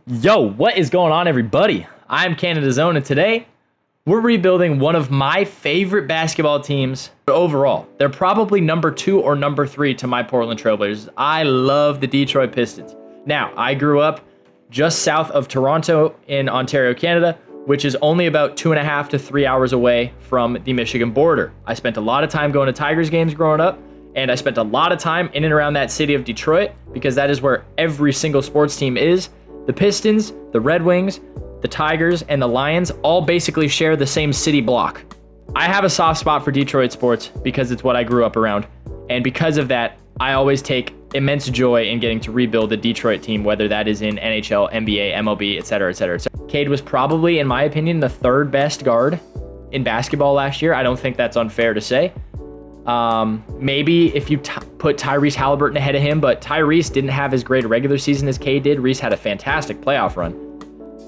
Yo, what is going on, everybody? I'm Canada's Own, and today we're rebuilding one of my favorite basketball teams overall. They're probably number 2 or number 3 to my Portland Trailblazers. I love the Detroit Pistons. Now, I grew up just south of Toronto in Ontario, Canada, which is only about 2.5 to 3 hours away from the Michigan border. I spent a lot of time going to Tigers games growing up, and I spent a lot of time in and around that city of Detroit because that is where every single sports team is. The Pistons, the Red Wings, the Tigers, and the Lions all basically share the same city block. I have a soft spot for Detroit sports because it's what I grew up around. And because of that, I always take immense joy in getting to rebuild the Detroit team, whether that is in NHL, NBA, MLB, etc., etc., etc. Cade was probably, in my opinion, the third best guard in basketball last year. I don't think that's unfair to say. Maybe if you put Tyrese Haliburton ahead of him, but Tyrese didn't have as great a regular season as Cade did. Reese had a fantastic playoff run.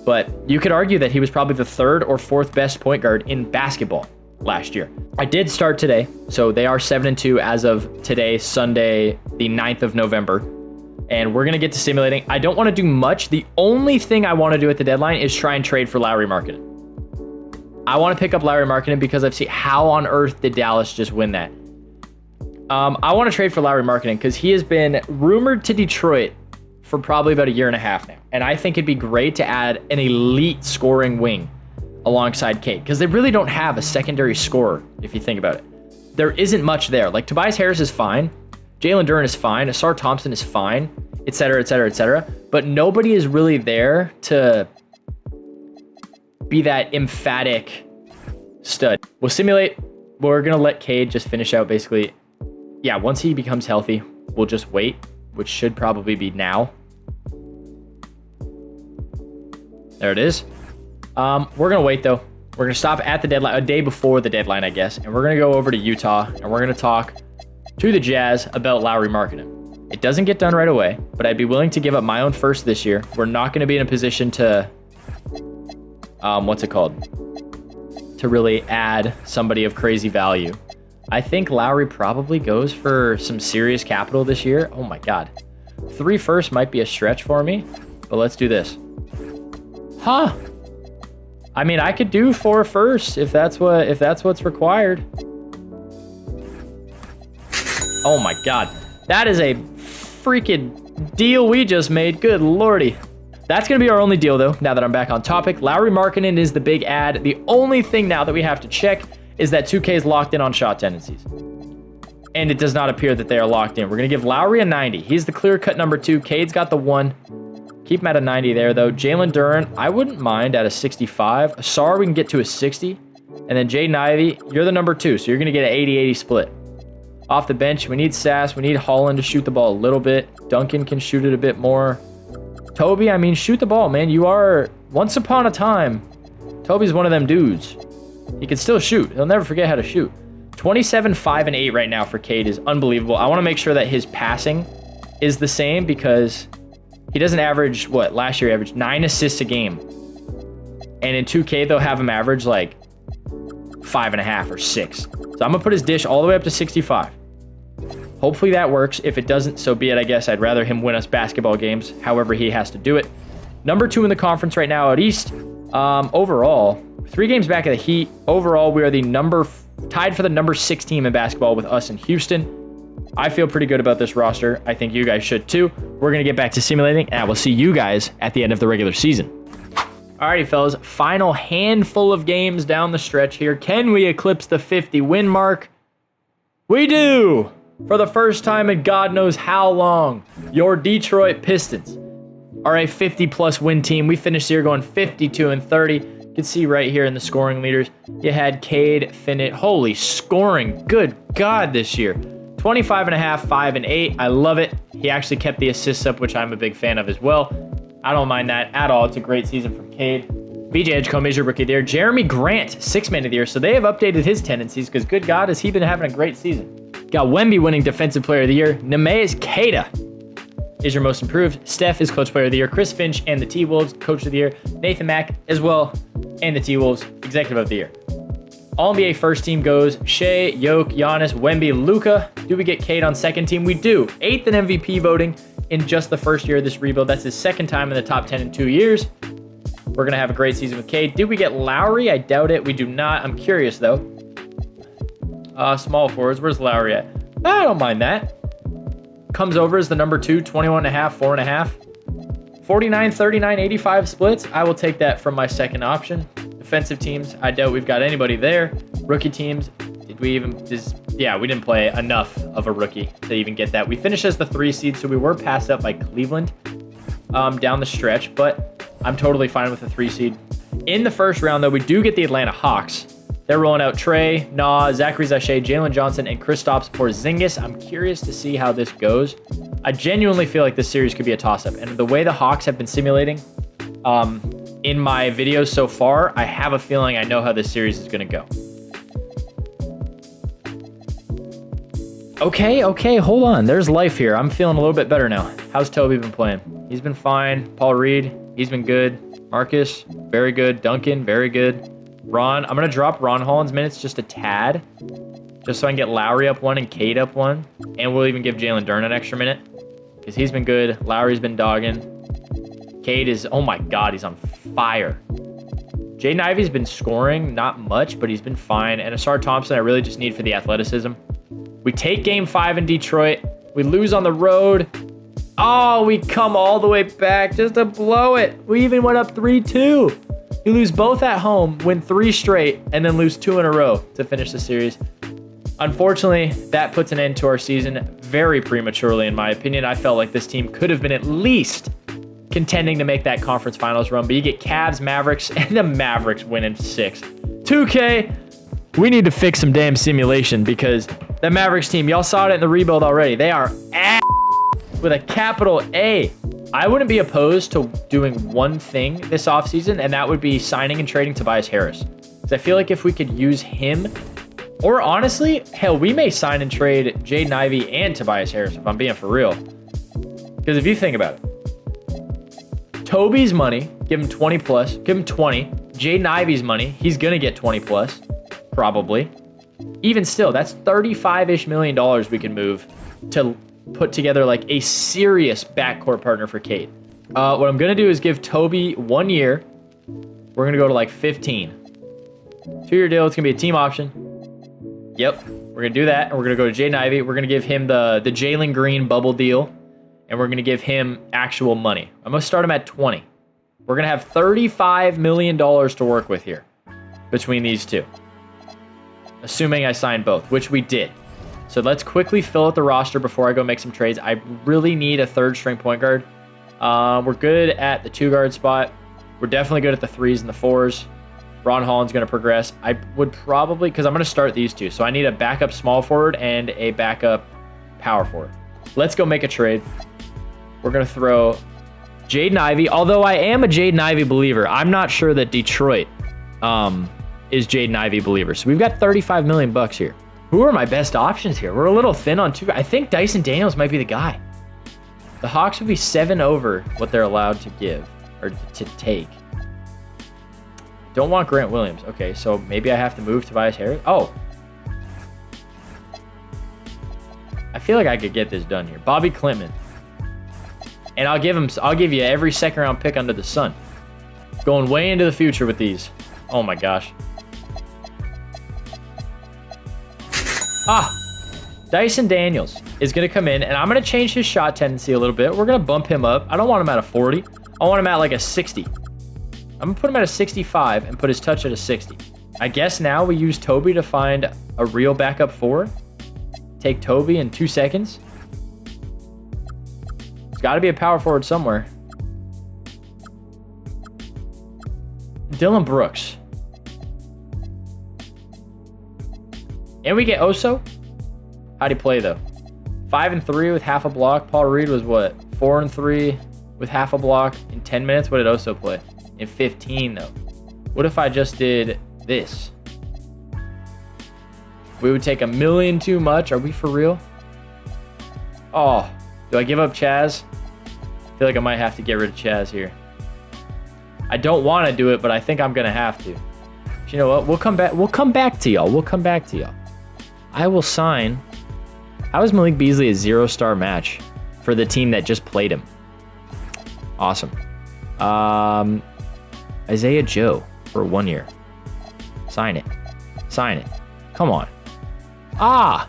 But you could argue that he was probably the third or fourth best point guard in basketball last year. I did start today, so they are 7-2 as of today, Sunday, the 9th of November. And we're going to get to simulating. I don't want to do much. The only thing I want to do at the deadline is try and trade for Lauri Markkanen. I want to pick up Lauri Markkanen because I've seen how on earth did Dallas just win that? I want to trade for Lauri Markkanen because he has been rumored to Detroit for probably about 1.5 years now. And I think it'd be great to add an elite scoring wing alongside Cade because they really don't have a secondary scorer if you think about it. There isn't much there. Like Tobias Harris is fine. Jalen Duren is fine. Asar Thompson is fine, etc., etc., etc. But nobody is really there to be that emphatic stud. We'll simulate. We're going to let Cade just finish out basically. Yeah, once he becomes healthy, we'll just wait, which should probably be now. There it is. We're going to wait, though. We're going to stop at the deadline, a day before the deadline, I guess. And we're going to go over to Utah, and we're going to talk to the Jazz about Lauri Markkanen. It doesn't get done right away, but I'd be willing to give up my own first this year. We're not going to be in a position to, to really add somebody of crazy value. I think Lauri probably goes for some serious capital this year. Oh my God. 3 firsts might be a stretch for me, but let's do this. Huh. I mean, I could do 4 firsts if that's what's required. Oh my God. That is a freaking deal we just made. Good Lordy. That's going to be our only deal, though, now that I'm back on topic. Lauri Markkanen is the big add. The only thing now that we have to check is that 2K is locked in on shot tendencies. And it does not appear that they are locked in. We're going to give Lauri a 90. He's the clear-cut number 2. Cade's got the 1. Keep him at a 90 there, though. Jalen Duren, I wouldn't mind at a 65. Asar, we can get to a 60. And then Jaden Ivey, you're the number 2, so you're going to get an 80-80 split. Off the bench, we need Sass. We need Holland to shoot the ball a little bit. Duncan can shoot it a bit more. Toby, I mean, shoot the ball, man. You are, once upon a time, Toby's one of them dudes. He can still shoot. He'll never forget how to shoot. 27, 5, and 8 right now for Cade is unbelievable. I want to make sure that his passing is the same because he doesn't average, last year he averaged 9 assists a game. And in 2K, they'll have him average like 5.5 or 6. So I'm going to put his dish all the way up to 65. Hopefully that works. If it doesn't, so be it, I guess. I'd rather him win us basketball games, however he has to do it. Number 2 in the conference right now out east. Overall, 3 games back of the Heat. Overall, we are tied for the number 6 team in basketball with us in Houston. I feel pretty good about this roster. I think you guys should too. We're going to get back to simulating, and I will see you guys at the end of the regular season. Alrighty, fellas. Final handful of games down the stretch here. Can we eclipse the 50 win mark? We do! For the first time in God knows how long, your Detroit Pistons are a 50-plus win team. We finished the year going 52-30. You can see right here in the scoring leaders, you had Cade finish. Holy scoring. Good God this year. 25.5, 5, and 8. I love it. He actually kept the assists up, which I'm a big fan of as well. I don't mind that at all. It's a great season from Cade. BJ Edgecombe is your rookie there. Jeremy Grant, 6th man of the year. So they have updated his tendencies because, good God, has he been having a great season. Got Wemby winning Defensive Player of the Year. Neemias Queta is your most improved. Steph is Coach Player of the Year. Chris Finch and the T-Wolves, Coach of the Year. Nathan Mack as well, and the T-Wolves, Executive of the Year. All-NBA first team goes Shea, Yoke, Giannis, Wemby, Luka. Do we get Cade on second team? We do. 8th in MVP voting. in just the first year of this rebuild. That's his second time in the top 10 in 2 years. We're going to have a great season with Cade. Did we get Lauri? I doubt it. We do not. I'm curious, though. Small forwards. Where's Lauri at? I don't mind that. Comes over as the number 2, 21.5, 4.5. 49, 39, 85 splits. I will take that from my second option. Defensive teams, I doubt we've got anybody there. Rookie teams, did we even... Yeah, we didn't play enough of a rookie to even get that. We finished as the 3 seed, so we were passed up by Cleveland down the stretch, but I'm totally fine with the 3 seed. In the first round, though, we do get the Atlanta Hawks. They're rolling out Trey, Zachary Zache, Jalen Johnson, and Kristaps Porzingis. I'm curious to see how this goes. I genuinely feel like this series could be a toss-up, and the way the Hawks have been simulating in my videos so far, I have a feeling I know how this series is going to go. Okay, hold on. There's life here. I'm feeling a little bit better now. How's Toby been playing? He's been fine. Paul Reed, he's been good. Marcus, very good. Duncan, very good. Ron, I'm going to drop Ron Holland's minutes just a tad, just so I can get Lauri up 1 and Cade up 1. And we'll even give Jalen Duren an extra minute because he's been good. Lauri's been dogging. Cade is, oh my God, he's on fire. Jaden Ivey's been scoring, not much, but he's been fine. And Asar Thompson, I really just need for the athleticism. We take game 5 in Detroit. We lose on the road. Oh, we come all the way back just to blow it. We even went up 3-2. You lose both at home, win 3 straight, and then lose 2 in a row to finish the series. Unfortunately, that puts an end to our season very prematurely, in my opinion. I felt like this team could have been at least contending to make that conference finals run, but you get Cavs, Mavericks, and the Mavericks win in 6. 2K, we need to fix some damn simulation because the Mavericks team, y'all saw it in the rebuild already. They are ass with a capital A. I wouldn't be opposed to doing one thing this offseason, and that would be signing and trading Tobias Harris. Because I feel like if we could use him, or honestly, hell, we may sign and trade Jaden Ivey and Tobias Harris, if I'm being for real. Because if you think about it, Toby's money, give him 20 plus, give him 20. Jaden Ivey's money, he's going to get 20 plus, probably. Even still, that's $35-ish million we can move to put together like a serious backcourt partner for Cade. What I'm going to do is give Toby 1 year. We're going to go to like 15. 2-year deal. It's going to be a team option. Yep. We're going to do that. And we're going to go to Jaden Ivey. We're going to give him the Jalen Green bubble deal. And we're going to give him actual money. I'm going to start him at 20. We're going to have $35 million to work with here between these two. Assuming I sign both, which we did. So let's quickly fill out the roster before I go make some trades. I really need a 3rd-string point guard. We're good at the 2-guard spot. We're definitely good at the 3s and the 4s. Ron Holland's going to progress. I would probably, because I'm going to start these 2. So I need a backup small forward and a backup power forward. Let's go make a trade. We're going to throw Jaden Ivey. Although I am a Jaden Ivey believer, I'm not sure that Detroit is Jaden Ivey believer. So we've got $35 million here. Who are my best options here? We're a little thin on 2. I think Dyson Daniels might be the guy. The Hawks would be 7 over what they're allowed to give or to take. Don't want Grant Williams. Okay, so maybe I have to move Tobias Harris. Oh. I feel like I could get this done here. Bobby Clinton. And I'll give you every 2nd-round pick under the sun. Going way into the future with these. Oh my gosh. Dyson Daniels is going to come in, and I'm going to change his shot tendency a little bit. We're going to bump him up. I don't want him at a 40. I want him at like a 60. I'm going to put him at a 65 and put his touch at a 60. I guess now we use Toby to find a real backup 4. Take Toby in 2 seconds. There's got to be a power forward somewhere. Dylan Brooks. And we get Oso. How'd he play, though? 5-3 with half a block. Paul Reed was, what, 4-3 with half a block in 10 minutes? What did Oso play? In 15, though. What if I just did this? We would take $1 million too much. Are we for real? Oh, do I give up Chaz? I feel like I might have to get rid of Chaz here. I don't want to do it, but I think I'm going to have to. But you know what? We'll come back. We'll come back to y'all. We'll come back to y'all. I will sign. How is Malik Beasley a 0-star match? for the team that just played him. Awesome. Isaiah Joe for 1 year. Sign it. Sign it. Come on. Ah!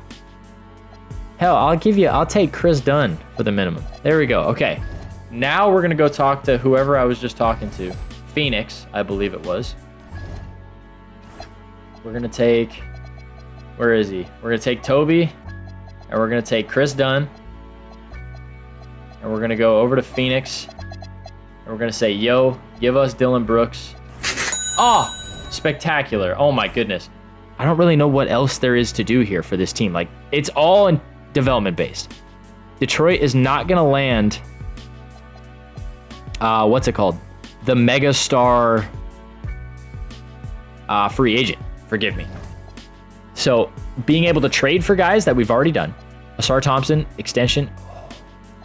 Hell, I'll take Chris Dunn for the minimum. There we go. Okay. Now we're going to go talk to whoever I was just talking to. Phoenix, I believe it was. We're going to take... Where is he? We're going to take Toby. And we're going to take Chris Dunn. And we're going to go over to Phoenix. And we're going to say, yo, give us Dylan Brooks. Oh, spectacular. Oh, my goodness. I don't really know what else there is to do here for this team. Like, it's all in development-based. Detroit is not going to land... what's it called? The megastar free agent. Forgive me. So, being able to trade for guys that we've already done. Asar Thompson, extension.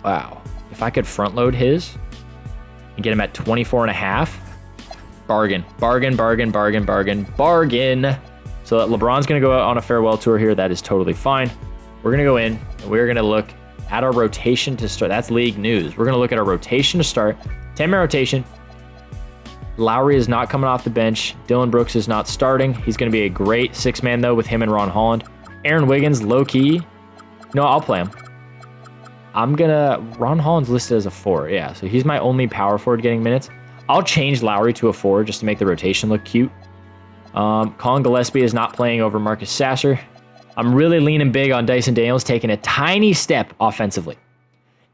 Wow. If I could front load his and get him at 24.5. Bargain. Bargain, bargain, bargain, bargain, bargain. So that LeBron's going to go out on a farewell tour here. That is totally fine. We're going to go in and we're going to look at our rotation to start. That's league news. We're going to look at our rotation to start. 10-man rotation. Lauri is not coming off the bench. Dylan Brooks is not starting. He's going to be a great 6-man, though, with him and Ron Holland. Aaron Wiggins, low-key. No, I'll play him. Ron Holland's listed as a 4. Yeah, so he's my only power forward getting minutes. I'll change Lauri to a 4 just to make the rotation look cute. Colin Gillespie is not playing over Marcus Sasser. I'm really leaning big on Dyson Daniels, taking a tiny step offensively.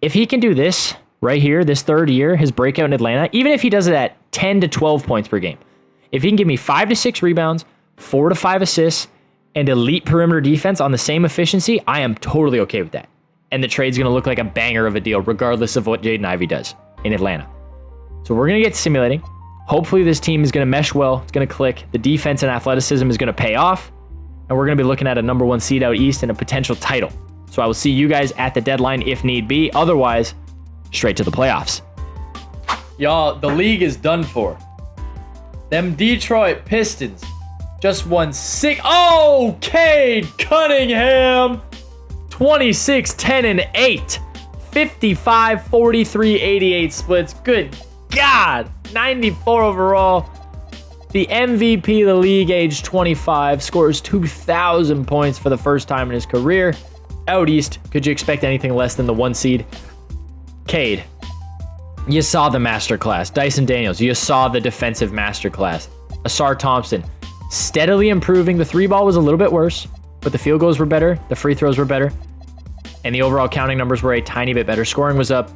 If he can do this right here, this third year, his breakout in Atlanta, even if he does it at 10 to 12 points per game, if he can give me 5 to 6 rebounds, 4 to 5 assists, and elite perimeter defense on the same efficiency, I am totally okay with that. And the trade's going to look like a banger of a deal, regardless of what Jaden Ivey does in Atlanta. So we're going to get simulating. Hopefully this team is going to mesh well. It's going to click. The defense and athleticism is going to pay off. And we're going to be looking at a number 1 seed out east and a potential title. So I will see you guys at the deadline if need be. Otherwise, straight to the playoffs. Y'all, the league is done for. Them Detroit Pistons just won 6. Oh, Cade Cunningham. 26, 10, and 8. 55, 43, 88 splits. Good God. 94 overall. The MVP of the league, age 25, scores 2,000 points for the first time in his career. Out east, could you expect anything less than the 1 seed? Cade, you saw the masterclass. Dyson Daniels, you saw the defensive masterclass. Asar Thompson, steadily improving. The 3-ball was a little bit worse, but the field goals were better. The free throws were better. And the overall counting numbers were a tiny bit better. Scoring was up.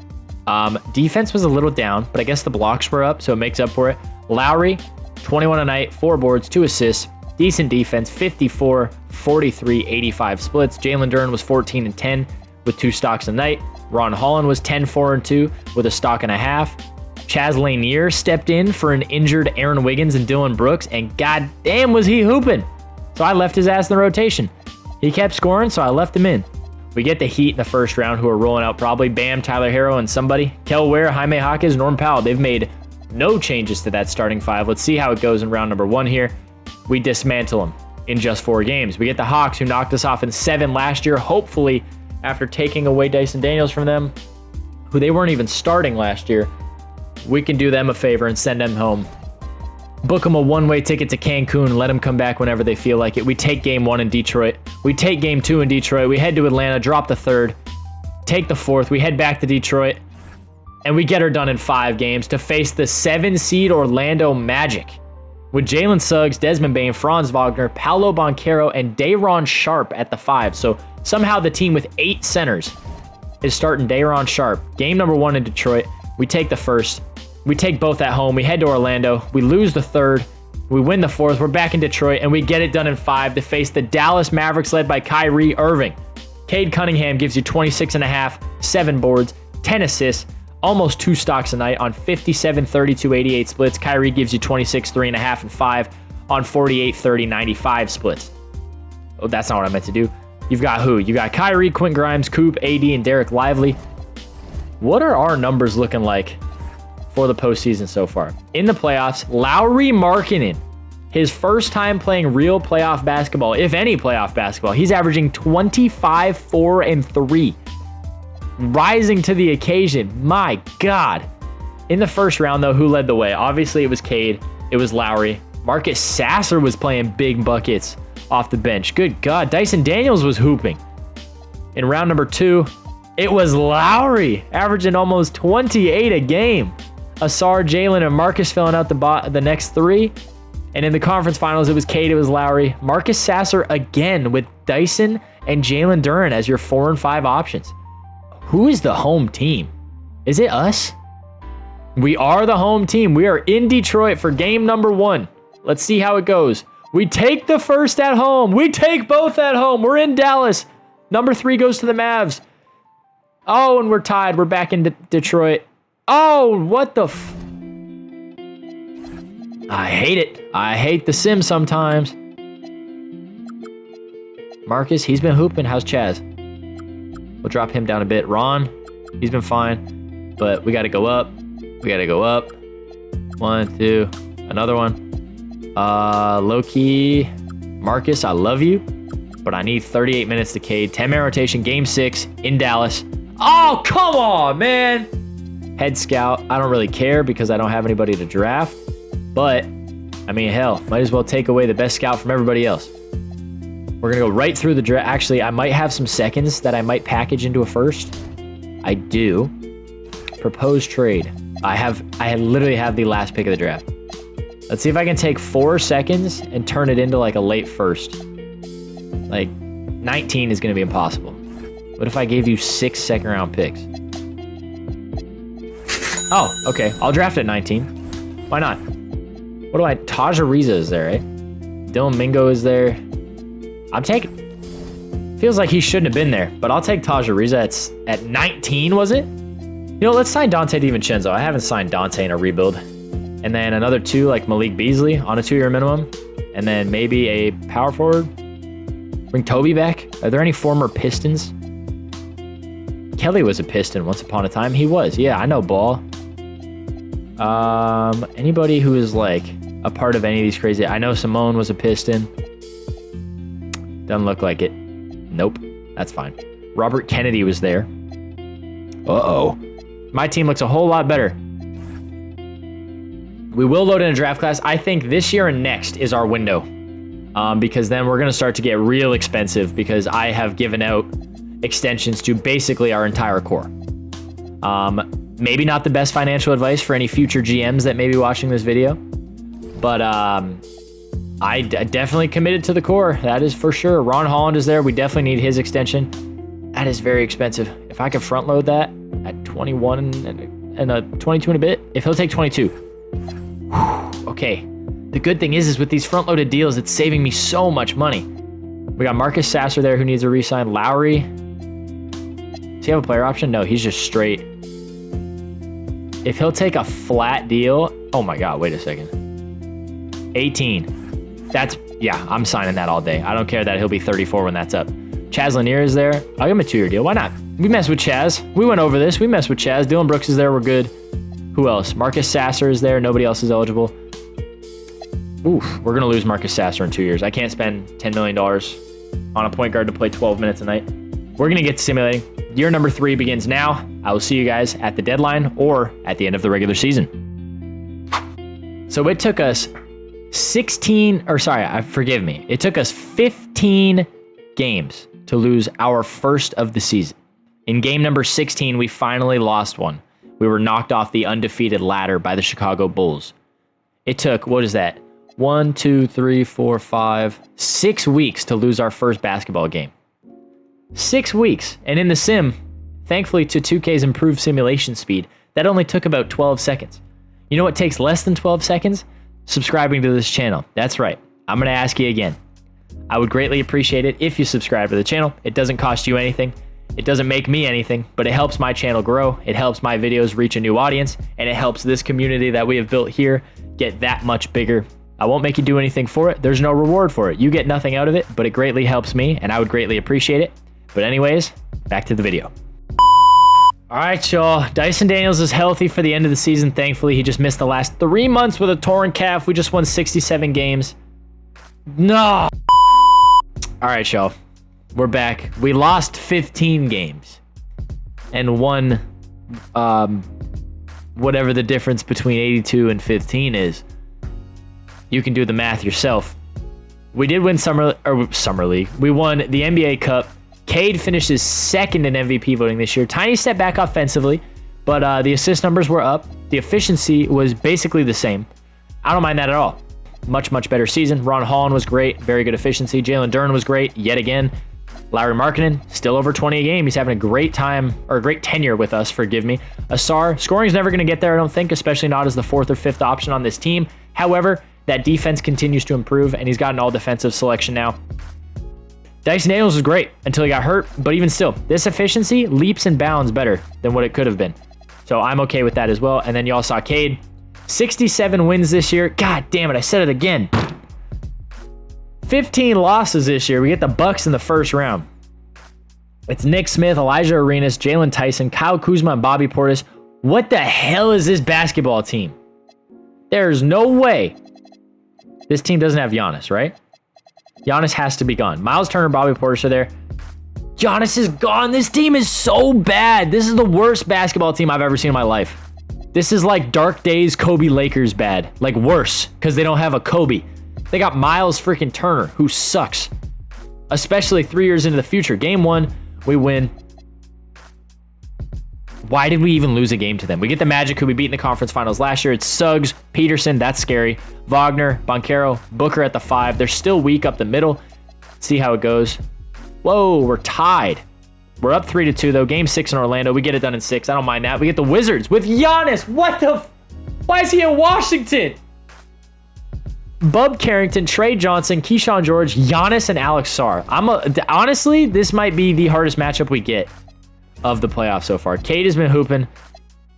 Defense was a little down, but I guess the blocks were up, so it makes up for it. Lauri, 21 a night, 4 boards, 2 assists. Decent defense, 54, 43, 85 splits. Jalen Duren was 14 and 10 with 2 stocks a night. Ron Holland was 10, 4, and 2 with a stock and a half. Chaz Lanier stepped in for an injured Aaron Wiggins and Dylan Brooks, and goddamn was he hooping. So I left his ass in the rotation. He kept scoring, so I left him in. We get the Heat in the first round, who are rolling out probably Bam, Tyler Herro, and somebody. Kel Ware, Jaime Jaquez, Norm Powell. They've made no changes to that starting 5. Let's see how it goes in round number 1 here. We dismantle them in just 4 games. We get the Hawks, who knocked us off in 7 last year. Hopefully, after taking away Dyson Daniels from them, who they weren't even starting last year, we can do them a favor and send them home. Book them a one-way ticket to Cancun and let them come back whenever they feel like it. We take game 1 in Detroit. We take game 2 in Detroit. We head to Atlanta, drop the 3rd, take the 4th. We head back to Detroit, and we get her done in 5 games to face the 7-seed Orlando Magic with Jalen Suggs, Desmond Bane, Franz Wagner, Paolo Banchero, and Day'Ron Sharp at the 5. So somehow the team with 8 centers is starting Day'Ron Sharp. Game number 1 in Detroit. We take the 1st. We take both at home. We head to Orlando. We lose the 3rd. We win the 4th. We're back in Detroit, and we get it done in 5 to face the Dallas Mavericks led by Kyrie Irving. Cade Cunningham gives you 26.5, 7 boards, 10 assists, almost 2 stocks a night on 57, 32, 88 splits. Kyrie gives you 26, 3.5, and 5 on 48, 30, 95 splits. Oh, that's not what I meant to do. You've got who? You got Kyrie, Quentin Grimes, Coop, AD, and Derek Lively. What are our numbers looking like for the postseason so far? In the playoffs, Lauri Markkanen, his first time playing real playoff basketball, if any playoff basketball, he's averaging 25, 4, and 3. rising to the occasion. My God. In the first round, though, who led the way? Obviously, it was Cade. It was Lauri. Marcus Sasser was playing big buckets off the bench. Good God. Dyson Daniels was hooping. In round number 2, it was Lauri, averaging almost 28 a game. Asar, Jalen, and Marcus filling out the next 3. And in the conference finals, it was Cade, it was Lauri. Marcus Sasser again with Dyson and Jalen Duren as your 4 and 5 options. Who is the home team? Is it us? We are the home team. We are in Detroit for game number 1. Let's see how it goes. We take the first at home. We take both at home. We're in Dallas. Number 3 goes to the Mavs. Oh, and we're tied. We're back in Detroit. Oh, what the I hate it. I hate the sim sometimes. Marcus, he's been hooping. How's Chaz? We'll drop him down a bit. Ron, he's been fine. But we got to go up. We got to go up. 1, 2. Another one. Low-key. Marcus, I love you. But I need 38 minutes to Cade. 10-man rotation. Game 6 in Dallas. Oh, come on, man. Head scout. I don't really care because I don't have anybody to draft. But, I mean, hell, might as well take away the best scout from everybody else. We're going to go right through the draft. Actually, I might have some seconds that I might package into a first. I do. Proposed trade. I literally have the last pick of the draft. Let's see if I can take 4 seconds and turn it into like a late first. Like, 19 is going to be impossible. What if I gave you 6 second-round picks? Oh, okay. I'll draft at 19. Why not? What do I... Taj Ariza is there, eh? Dylan Mingo is there. I'm taking... Feels like he shouldn't have been there, but I'll take Taj Ariza at 19, was it? You know, let's sign Dante DiVincenzo. I haven't signed Dante in a rebuild. And then another 2 like Malik Beasley on a 2-year minimum. And then maybe a power forward. Bring Toby back. Are there any former Pistons? Kelly was a Piston once upon a time. He was. Yeah, I know ball. Anybody who is like a part of any of these crazy... I know Simone was a Piston. Doesn't look like it. Nope. That's fine. Robert Kennedy was there. Uh-oh. My team looks a whole lot better. We will load in a draft class. I think this year and next is our window. Because then we're going to start to get real expensive because I have given out extensions to basically our entire core. Maybe not the best financial advice for any future GMs that may be watching this video. But I definitely committed to the core. That is for sure. Ron Holland is there. We definitely need his extension. That is very expensive. If I could front load that at 21 and a 22 and a bit, if he'll take 22. Whew, okay. The good thing is with these front loaded deals, it's saving me so much money. We got Marcus Sasser there who needs a re-sign. Lauri. Does he have a player option? No, he's just straight. If he'll take a flat deal, oh my God, wait a second. 18. That's, yeah, I'm signing that all day. I don't care that he'll be 34 when that's up. Chaz Lanier is there. I'll give him a 2-year deal. Why not? We messed with Chaz. We went over this. We messed with Chaz. Dylan Brooks is there. We're good. Who else? Marcus Sasser is there. Nobody else is eligible. Oof, we're going to lose Marcus Sasser in 2 years. I can't spend $10 million on a point guard to play 12 minutes a night. We're going to get to simulating. Year number 3 begins now. I will see you guys at the deadline or at the end of the regular season. So it took us forgive me. It took us 15 games to lose our first of the season. In game number 16, we finally lost one. We were knocked off the undefeated ladder by the Chicago Bulls. It took, 1, 2, 3, 4, 5, 6 weeks to lose our first basketball game. 6 weeks. And in the sim, thankfully to 2K's improved simulation speed, that only took about 12 seconds. You know what takes less than 12 seconds? Subscribing to this channel. That's right. I'm going to ask you again. I would greatly appreciate it if you subscribe to the channel. It doesn't cost you anything. It doesn't make me anything, but it helps my channel grow. It helps my videos reach a new audience, and it helps this community that we have built here get that much bigger. I won't make you do anything for it. There's no reward for it. You get nothing out of it, but it greatly helps me, and I would greatly appreciate it. But anyways, back to the video. All right, y'all. Dyson Daniels is healthy for the end of the season, thankfully. He just missed the last 3 months with a torn calf. We just won 67 games. No. All right, y'all. We're back. We lost 15 games. and one, whatever the difference between 82 and 15 is. You can do the math yourself. We did win Summer League. We won the NBA Cup. Cade finishes second in MVP voting this year. Tiny step back offensively, but the assist numbers were up. The efficiency was basically the same. I don't mind that at all. Much, much better season. Ron Holland was great. Very good efficiency. Jalen Duren was great yet again. Lauri Markkanen, still over 20 a game. He's having a great time, or a great tenure with us, forgive me. Asar, scoring's never going to get there, I don't think, especially not as the fourth or fifth option on this team. However, that defense continues to improve, and he's got an all-defensive selection now. Dyson Daniels was great until he got hurt, but even still, this efficiency leaps and bounds better than what it could have been. So I'm okay with that as well. And then you all saw Cade. 67 wins this year. God damn it, I said it again. 15 losses this year. We get the Bucks in the first round. It's Nick Smith, Elijah Arenas, Jalen Tyson, Kyle Kuzma, and Bobby Portis. What the hell is this basketball team? There's no way this team doesn't have Giannis, right? Giannis has to be gone. Miles Turner, Bobby Portis are there. Giannis is gone. This team is so bad. This is the worst basketball team I've ever seen in my life. This is like Dark Days Kobe Lakers bad. Like worse, because they don't have a Kobe. They got Miles freaking Turner, who sucks. Especially 3 years into the future. Game 1, we win. Why did we even lose a game to them? We get the Magic, who we beat in the conference finals last year. It's Suggs, Peterson, that's scary. Wagner, Banchero, Booker at the 5. They're still weak up the middle. See how it goes. Whoa, we're tied. We're up 3-2, though. Game 6 in Orlando. We get it done in 6. I don't mind that. We get the Wizards with Giannis. What the... Why is he in Washington? Bub Carrington, Trey Johnson, Keyshawn George, Giannis, and Alex Sarr. Honestly, this might be the hardest matchup we get of the playoffs so far. Cade has been hooping.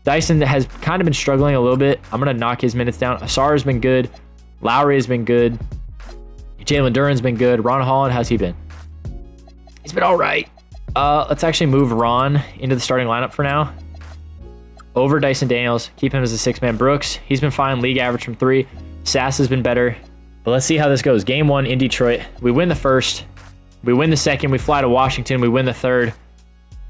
Dyson has kind of been struggling a little bit. I'm going to knock his minutes down. Asar has been good. Lauri has been good. Jalen Duren's been good. Ron Holland, how's he been? He's been all right. Let's actually move Ron into the starting lineup for now. Over Dyson Daniels. Keep him as a six-man. Brooks, he's been fine. League average from 3. Sass has been better. But let's see how this goes. Game 1 in Detroit. We win the first. We win the second. We fly to Washington. We win the third.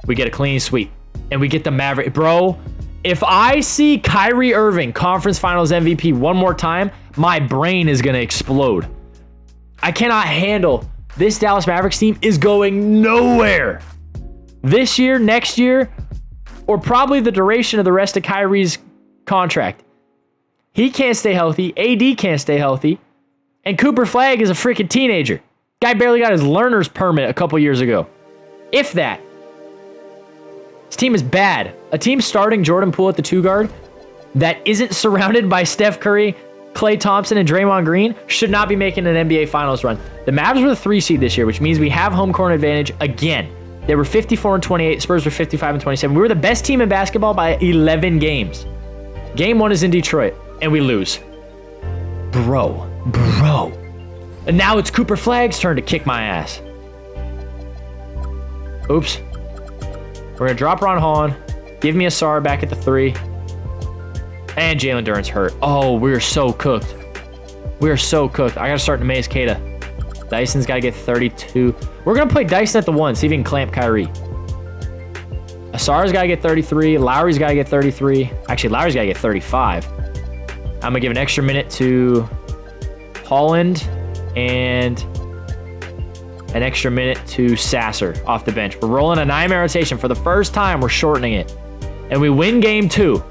We get a clean sweep. And we get the Maverick. Bro, if I see Kyrie Irving conference finals MVP one more time, my brain is going to explode. I cannot handle... This Dallas Mavericks team is going nowhere. This year, next year, or probably the duration of the rest of Kyrie's contract. He can't stay healthy. AD can't stay healthy. And Cooper Flagg is a freaking teenager. Guy barely got his learner's permit a couple years ago. If that. This team is bad. A team starting Jordan Poole at the 2 guard that isn't surrounded by Steph Curry, Klay Thompson, and Draymond Green should not be making an NBA Finals run. The Mavs were the 3 seed this year, which means we have home court advantage again. They were 54-28. Spurs were 55-27. We were the best team in basketball by 11 games. Game 1 is in Detroit, and we lose. Bro. And now it's Cooper Flagg's turn to kick my ass. Oops. We're going to drop Ron Holland. Give me Asar back at the 3. And Jalen Duren's hurt. Oh, we're so cooked. We're so cooked. I got to start Nemeas Queta. Dyson's got to get 32. We're going to play Dyson at the 1, see if he can clamp Kyrie. Asar's got to get 33. Lauri's got to get 33. Actually, Lauri's got to get 35. I'm going to give an extra minute to Holland and an extra minute to Sasser off the bench. We're rolling a 9-man rotation. For the first time, we're shortening it. And we win game 2.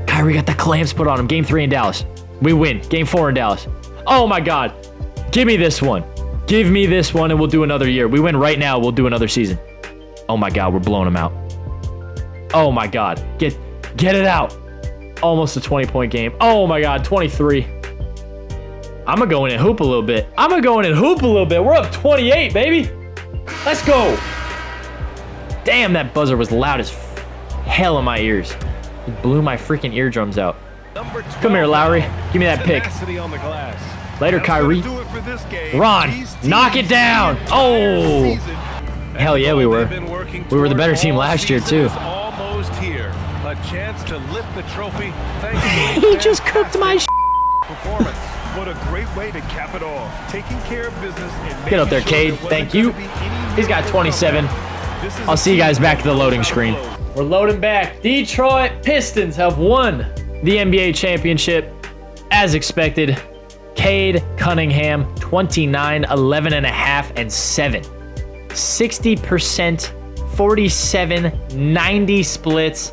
Kyrie got the clamps put on him. Game 3 in Dallas. We win. Game 4 in Dallas. Oh my God. Give me this one. Give me this one and we'll do another year. We win right now. We'll do another season. Oh my God. We're blowing them out. Oh my God. Get it out. Almost a 20-point game. Oh my God. 23. I'm going to go in and hoop a little bit. We're up 28, baby. Let's go. Damn, that buzzer was loud as hell in my ears. It blew my freaking eardrums out. Come here, Lauri. Give me that pick. Later, Kyrie. Ron, knock it down. Oh. Hell yeah, we were. We were the better team last year, too. He just cooked my performance. What a great way to cap it off. Taking care of business. Get up there, Cade. Thank you. He's got 27. I'll see you guys back at the loading screen. We're loading back. Detroit Pistons have won the NBA championship as expected. Cade Cunningham, 29, 11 and a half, and 7. 60%, 47, 90 splits.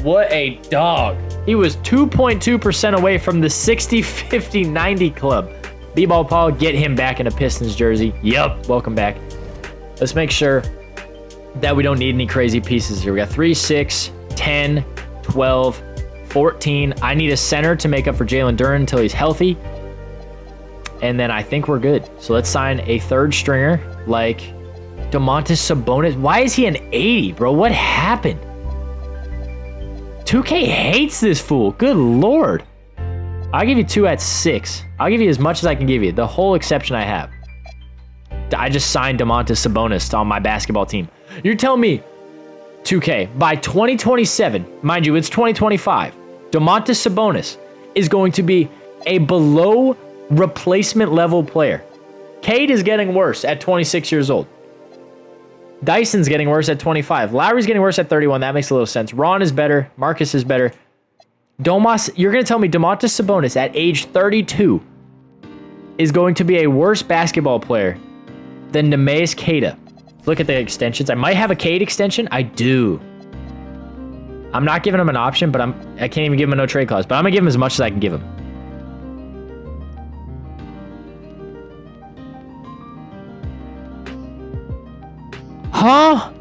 What a dog. He was 2.2% away from the 60, 50, 90 club. B-Ball Paul, get him back in a Pistons jersey. Yup, welcome back. Let's make sure that we don't need any crazy pieces here. We got 3, 6, 10, 12, 14. I need a center to make up for Jalen Duren until he's healthy. And then I think we're good. So let's sign a third stringer like Domantas Sabonis. Why is he an 80, bro? What happened? 2K hates this fool. Good Lord. I'll give you 2 at 6. I'll give you as much as I can give you. The whole exception I have. I just signed Domantas Sabonis on my basketball team. You're telling me 2K, by 2027, mind you, it's 2025, Domantas Sabonis is going to be a below replacement level player. Cade is getting worse at 26 years old. Dyson's getting worse at 25. Lauri's getting worse at 31. That makes a little sense. Ron is better. Marcus is better. You're going to tell me Domantas Sabonis at age 32 is going to be a worse basketball player than Neemias Queta. Look at the extensions. I might have a Cade extension. I do. I'm not giving him an option, but I can't even give him a no trade clause. But I'm going to give him as much as I can give him. Huh?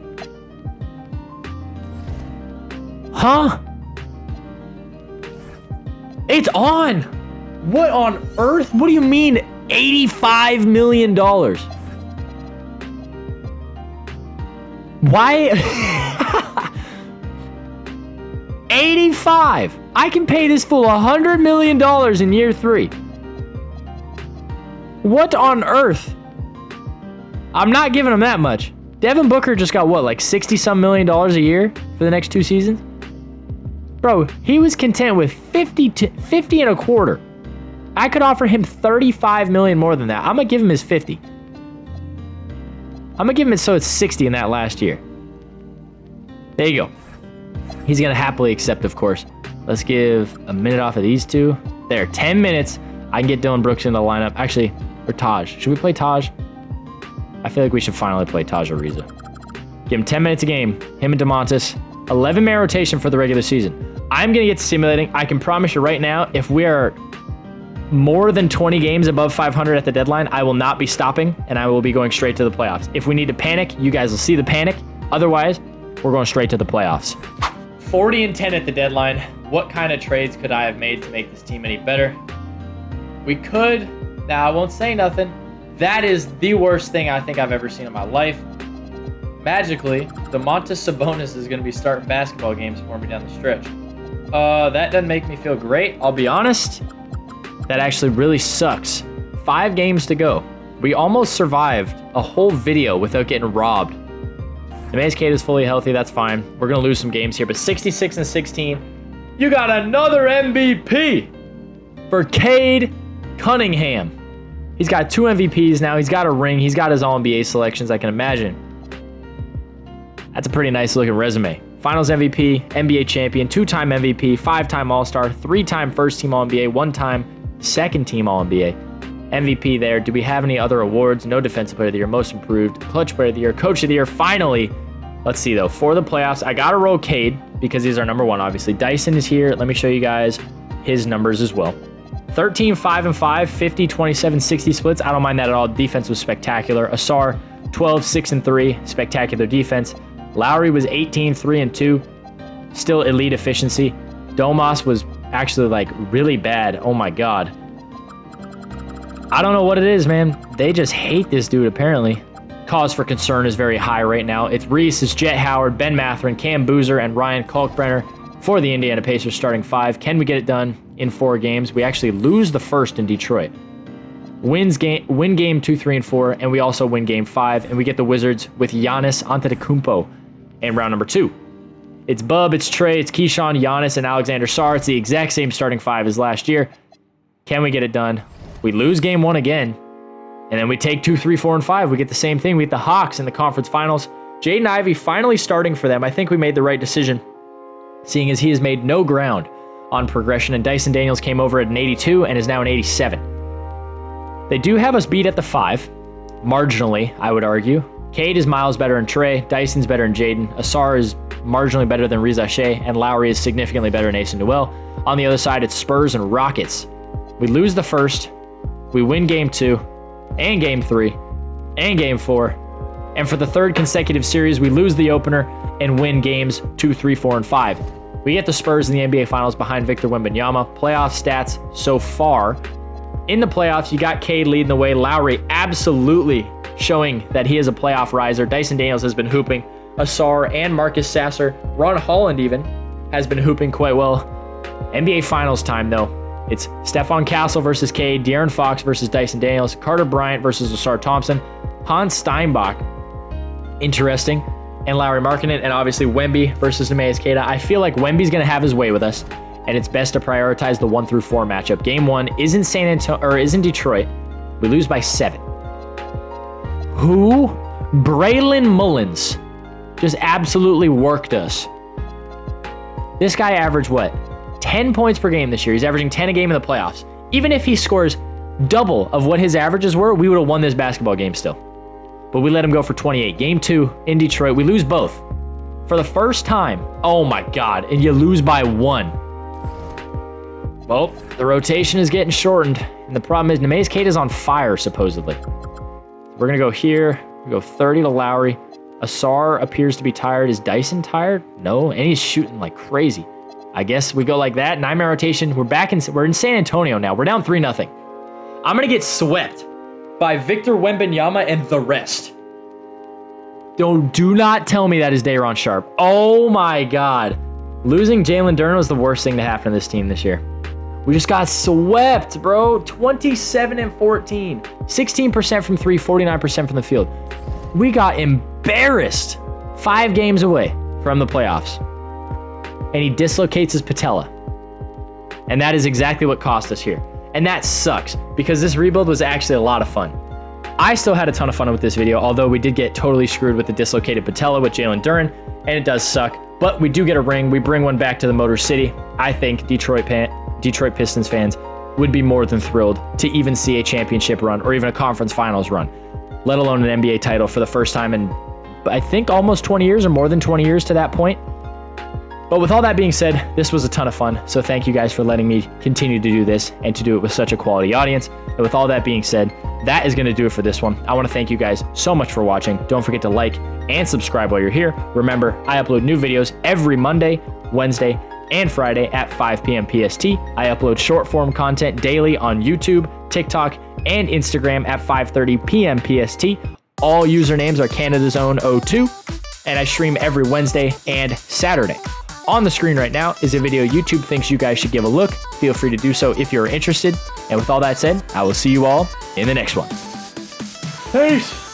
Huh? It's on! What on earth? What do you mean $85 million? Why? 85! I can pay this fool $100 million in year 3. What on earth? I'm not giving him that much. Devin Booker just got what, like 60-some million dollars a year for the next 2 seasons? Bro, he was content with 50 and a quarter. I could offer him 35 million more than that. I'm gonna give him his 50. I'm gonna give him it so it's 60 in that last year. There you go. He's gonna happily accept, of course. Let's give a minute off of these two. There, 10 minutes. I can get Dylan Brooks in the lineup. Actually, or Taj. Should we play Taj? I feel like we should finally play Taj Ariza. Give him 10 minutes a game. Him and Domantas. 11-man rotation for the regular season. I'm going to get to simulating. I can promise you right now, if we are more than 20 games above 500 at the deadline, I will not be stopping, and I will be going straight to the playoffs. If we need to panic, you guys will see the panic. Otherwise, we're going straight to the playoffs. 40 and 10 at the deadline. What kind of trades could I have made to make this team any better? We could. Now, I won't say nothing. That is the worst thing I think I've ever seen in my life. Magically, Domantas Sabonis is going to be starting basketball games for me down the stretch. That doesn't make me feel great. I'll be honest. That actually really sucks. 5 games to go. We almost survived a whole video without getting robbed. Neemias Queta is fully healthy. That's fine. We're going to lose some games here, but 66 and 16. You got another MVP for Cade Cunningham. He's got 2 MVPs now. He's got a ring. He's got his All-NBA selections, I can imagine. That's a pretty nice looking resume. Finals MVP, NBA champion, 2-time MVP, 5-time All-Star, 3-time first-team All-NBA, 1-time second-team All-NBA. MVP there. Do we have any other awards? No defensive player of the year, most improved, clutch player of the year, coach of the year. Finally, let's see though. For the playoffs, I got to roll Cade because he's our number 1, obviously. Dyson is here. Let me show you guys his numbers as well. 13, 5 and 5, 50, 27, 60 splits. I don't mind that at all. Defense was spectacular. Asar, 12, 6 and 3, spectacular defense. Lauri was 18, 3 and 2, still elite efficiency. Domas was actually like really bad. Oh my God. I don't know what it is, man. They just hate this dude apparently. Cause for concern is very high right now. It's Reese, it's Jet Howard, Ben Mathurin, Cam Boozer, and Ryan Kalkbrenner for the Indiana Pacers starting 5. Can we get it done in 4 games? We actually lose the first in Detroit. Win game 2, 3, and 4, and we also win game 5, and we get the Wizards with Giannis Antetokounmpo in round number 2. It's Bub, it's Trey, it's Keyshawn, Giannis, and Alexander Sarr. It's the exact same starting 5 as last year. Can we get it done? We lose game 1 again, and then we take 2, 3, 4, and 5. We get the same thing. We get the Hawks in the conference finals. Jaden Ivey finally starting for them. I think we made the right decision, seeing as he has made no ground on progression, and Dyson Daniels came over at an 82 and is now an 87. They do have us beat at the 5, marginally, I would argue. Cade is miles better than Trey, Dyson's better than Jaden, Asar is marginally better than Riza Shea, and Lauri is significantly better than Asen Newell. On the other side, it's Spurs and Rockets. We lose the first, we win game 2, and game 3, and game 4, and for the third consecutive series, we lose the opener and win games 2, 3, 4, and 5. We get the Spurs in the NBA Finals behind Victor Wembanyama. Playoff stats so far. In the playoffs, you got Cade leading the way. Lauri absolutely showing that he is a playoff riser. Dyson Daniels has been hooping. Asar and Marcus Sasser. Ron Holland even has been hooping quite well. NBA Finals time, though. It's Stephon Castle versus Cade, De'Aaron Fox versus Dyson Daniels, Carter Bryant versus Asar Thompson, Hans Steinbach, interesting, and Lauri Markkanen, and obviously Wemby versus Neemias Queta. I feel like Wemby's going to have his way with us, and it's best to prioritize the 1 through 4 matchup. Game 1 is in Detroit. We lose by 7. Who? Braylon Mullins just absolutely worked us. This guy averaged what? 10 points per game this year. He's averaging 10 a game in the playoffs. Even if he scores double of what his averages were, we would have won this basketball game still. But we let him go for 28. Game 2 in Detroit, we lose both. For the first time. Oh my God. And you lose by 1. Well, the rotation is getting shortened. And the problem is Neemias Queta is on fire, supposedly. We're going to go here. We go 30 to Lauri. Asar appears to be tired. Is Dyson tired? No. And he's shooting like crazy. I guess we go like that. 9-man rotation. We're in San Antonio now. We're down 3-0. I'm going to get swept by Victor Wembanyama and the rest. Do not tell me that is Day'Ron Sharpe. Oh my God. Losing Jalen Duren was the worst thing to happen to this team this year. We just got swept, bro. 27-14. 16% from 3, 49% from the field. We got embarrassed 5 games away from the playoffs. And he dislocates his patella. And that is exactly what cost us here. And that sucks, because this rebuild was actually a lot of fun. I still had a ton of fun with this video, although we did get totally screwed with the dislocated patella with Jalen Duren, and it does suck. But we do get a ring. We bring one back to the Motor City. I think Detroit Pistons fans would be more than thrilled to even see a championship run or even a conference finals run, let alone an NBA title for the first time in, I think, almost 20 years or more than 20 years to that point. But with all that being said, this was a ton of fun. So thank you guys for letting me continue to do this and to do it with such a quality audience. And with all that being said, that is going to do it for this one. I want to thank you guys so much for watching. Don't forget to like and subscribe while you're here. Remember, I upload new videos every Monday, Wednesday, and Friday at 5 p.m. PST. I upload short form content daily on YouTube, TikTok, and Instagram at 5:30 p.m. PST. All usernames are Canada's Own 02, and I stream every Wednesday and Saturday. On the screen right now is a video YouTube thinks you guys should give a look. Feel free to do so if you're interested. And with all that said, I will see you all in the next one. Peace!